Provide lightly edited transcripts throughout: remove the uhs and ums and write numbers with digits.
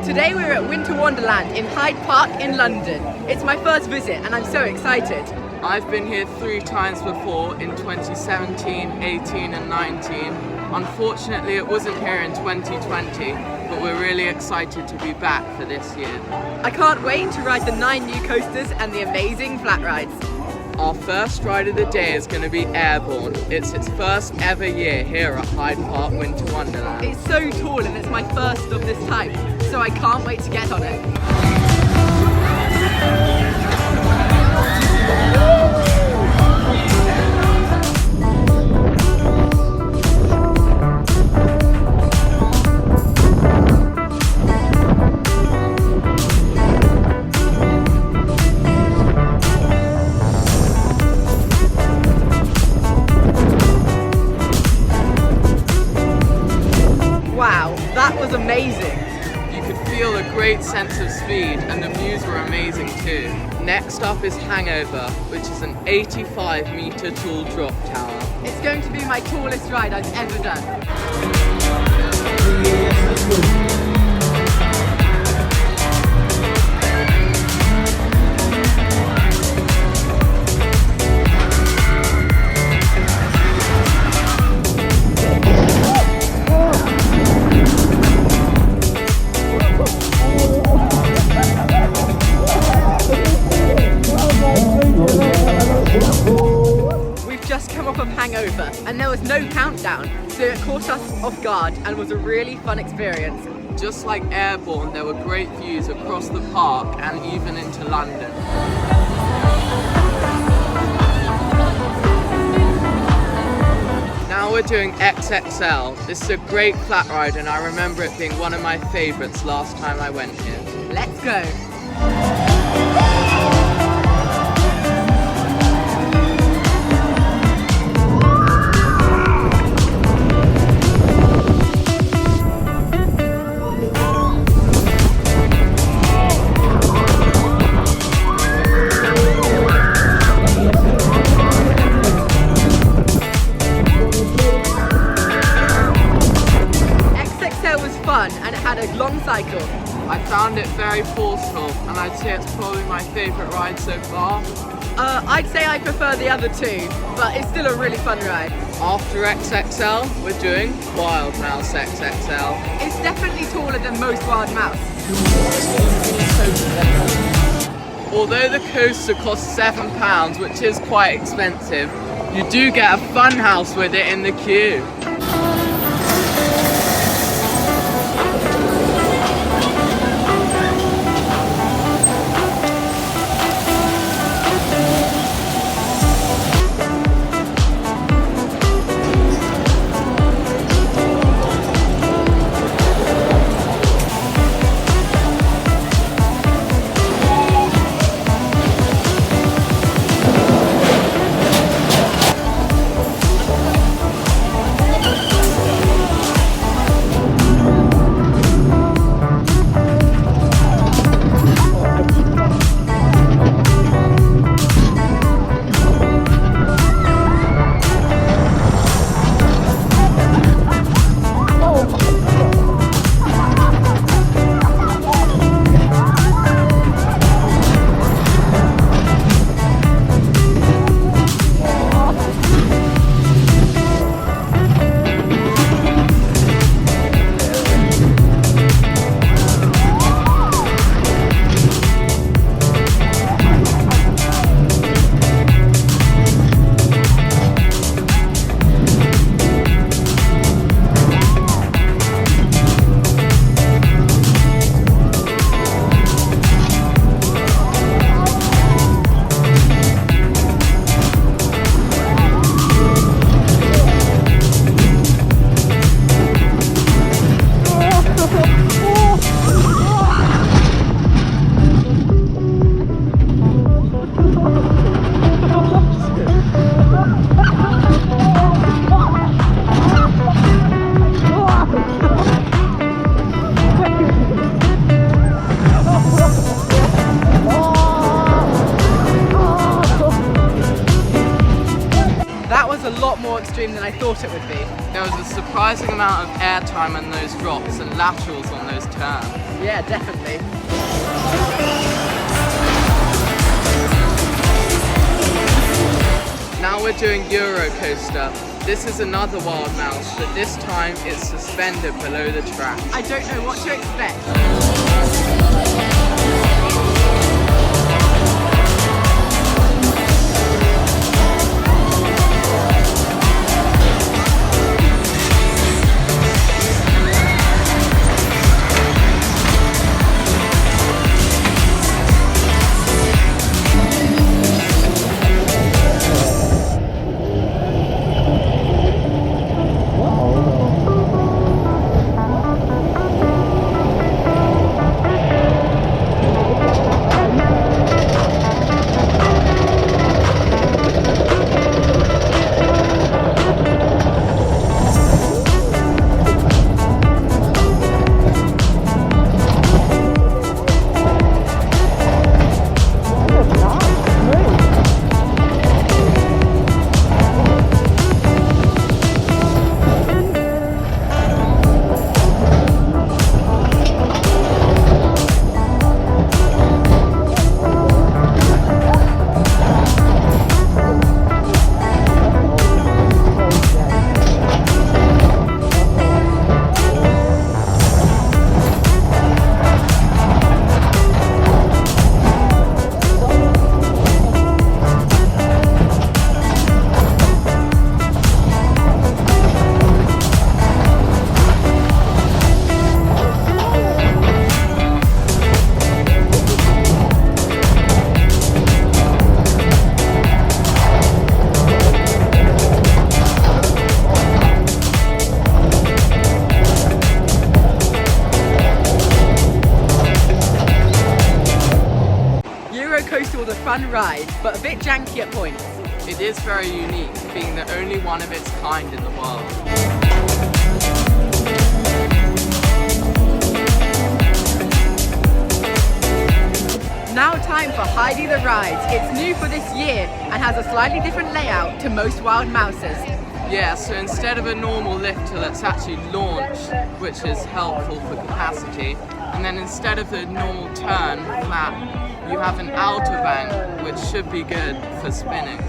Today we're at Winter Wonderland in Hyde Park in London. It's my first visit and I'm so excited. I've been here 3 times before in 2017, 18 and 19. Unfortunately it wasn't here in 2020, but we're really excited to be back for this year. I can't wait to ride the 9 new coasters and the amazing flat rides. Our first ride of the day is going to be Airborne. It's its first ever year here at Hyde Park Winter Wonderland. It's so tall and it's my first of this type, so I can't wait to get on it. Wow, that was amazing. You could feel a great sense of speed and the views were amazing too. Next up is Hangover, which is an 85-meter tall drop tower. It's going to be my tallest ride I've ever done. Hangover, and there was no countdown, so it caught us off guard and was a really fun experience. Just like Airborne, there were great views across the park and even into London. Now we're doing XXL. This is a great flat ride and I remember it being one of my favourites last time I went here. Let's go! And it had a long cycle. I found it very forceful and I'd say it's probably my favourite ride so far. I'd say I prefer the other two, but it's still a really fun ride. After XXL, we're doing Wild Mouse XXL. It's definitely taller than most Wild Mouse. Although the coaster costs £7, which is quite expensive, you do get a fun house with it in the queue. That was a lot more extreme than I thought it would be. There was a surprising amount of airtime on those drops and laterals on those turns. Yeah, definitely. Now we're doing Eurocoaster. This is another Wild Mouse, but this time it's suspended below the track. I don't know what to expect. Coaster was a fun ride, but a bit janky at points. It is very unique, being the only one of its kind in the world. Now time for Heidi the Rides. It's new for this year and has a slightly different layout to most Wild Mouses. Yeah, so instead of a normal lifter that's actually launched, which is helpful for capacity, and then instead of the normal turn flat, you have an outer bank, which should be good for spinning.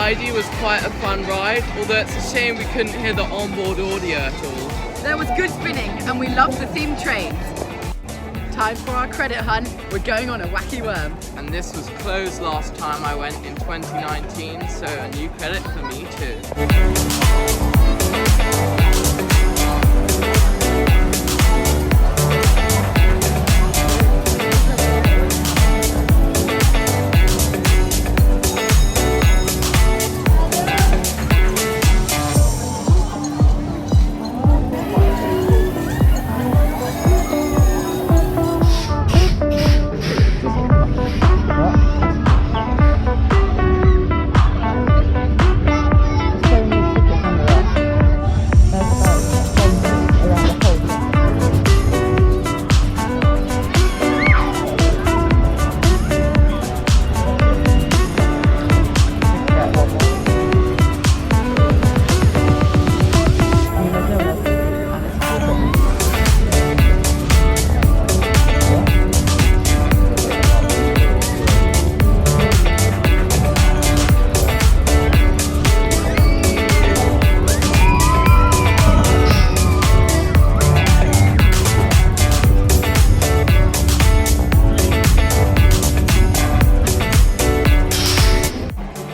Heidi was quite a fun ride, although it's a shame we couldn't hear the onboard audio at all. There was good spinning and we loved the themed trains. time for our credit hunt. We're going on a wacky worm. And this was closed last time I went in 2019, so a new credit for me too.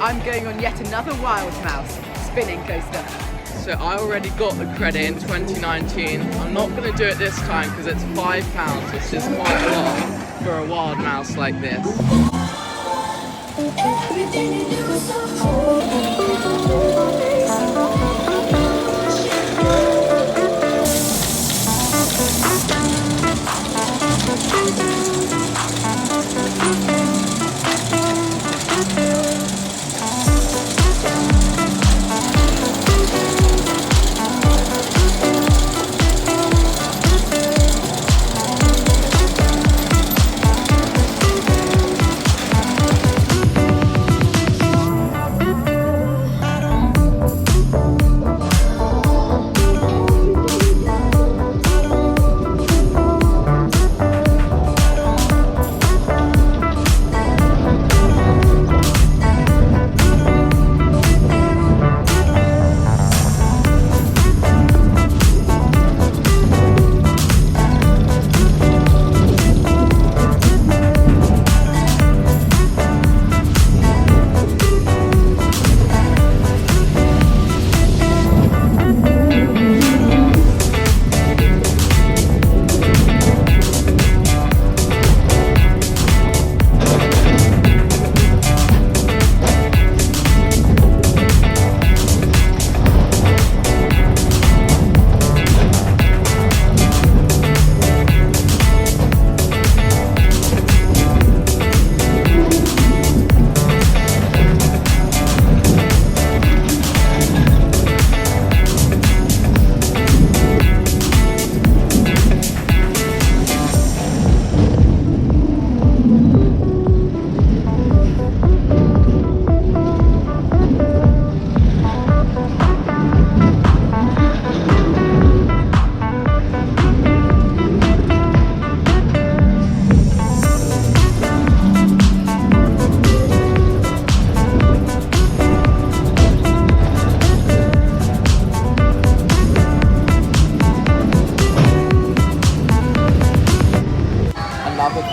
I'm going on yet another Wild Mouse spinning coaster. So I already got the credit in 2019. I'm not going to do it this time because it's £5, which is quite a lot for a wild mouse like this.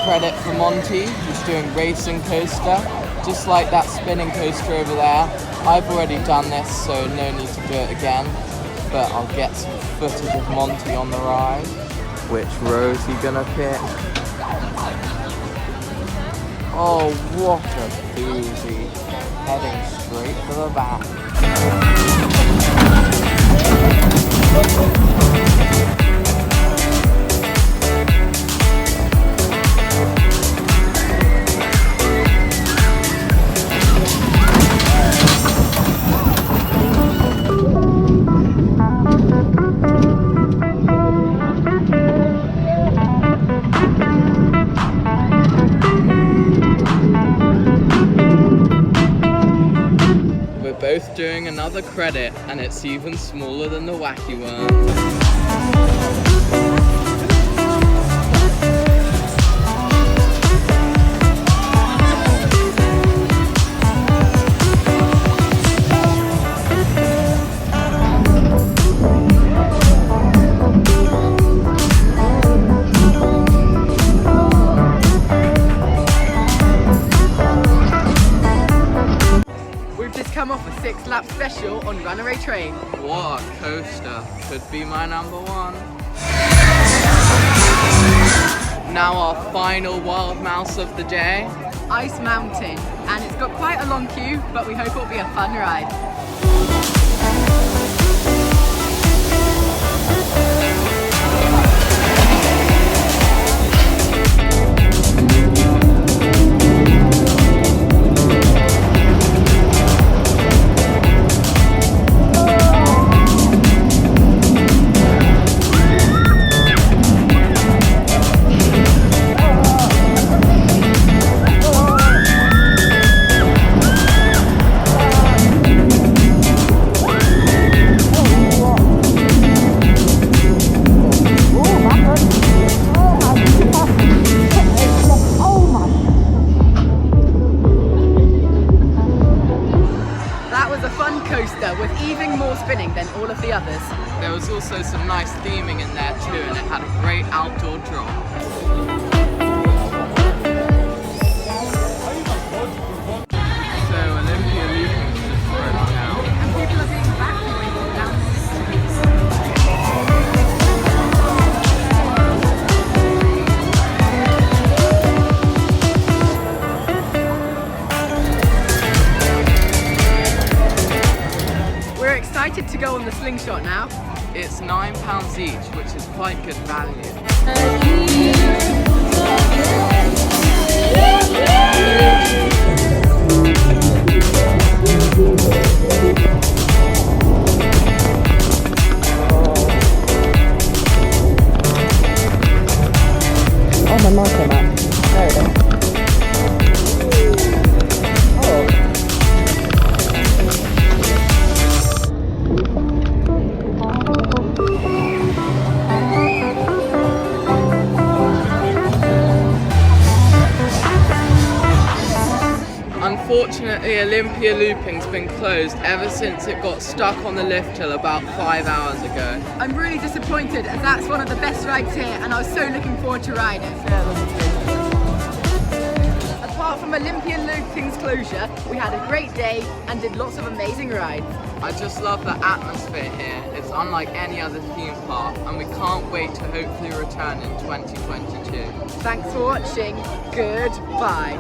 Credit for Monty, who's doing racing coaster, just like that spinning coaster over there. I've already done this, so no need to do it again, but I'll get some footage of Monty on the ride. Which row is he gonna pick? Oh, what a doozy, heading straight for the back. Both doing another credit, and it's even smaller than the wacky worm. come off a 6-lap special on runaway train. What a coaster. Could be my number one. Now our final wild mouse of the day. Ice Mountain, and it's got quite a long queue, but we hope it'll be a fun ride. With even more spinning than all of the others. There was also some nice theming in there too, and it had a great outdoor drop. So Olympia Looping just broke out. And people are being evacuated down excited to go on the slingshot now. It's £9 each, which is quite good value. Oh, my mic came out. There we go. Unfortunately, Olympia Looping's been closed ever since it got stuck on the lift hill about 5 hours ago. I'm really disappointed, as that's one of the best rides here and I was so looking forward to riding. Apart from Olympia Looping's closure, we had a great day and did lots of amazing rides. I just love the atmosphere here. It's unlike any other theme park, and we can't wait to hopefully return in 2022. Thanks for watching. Goodbye.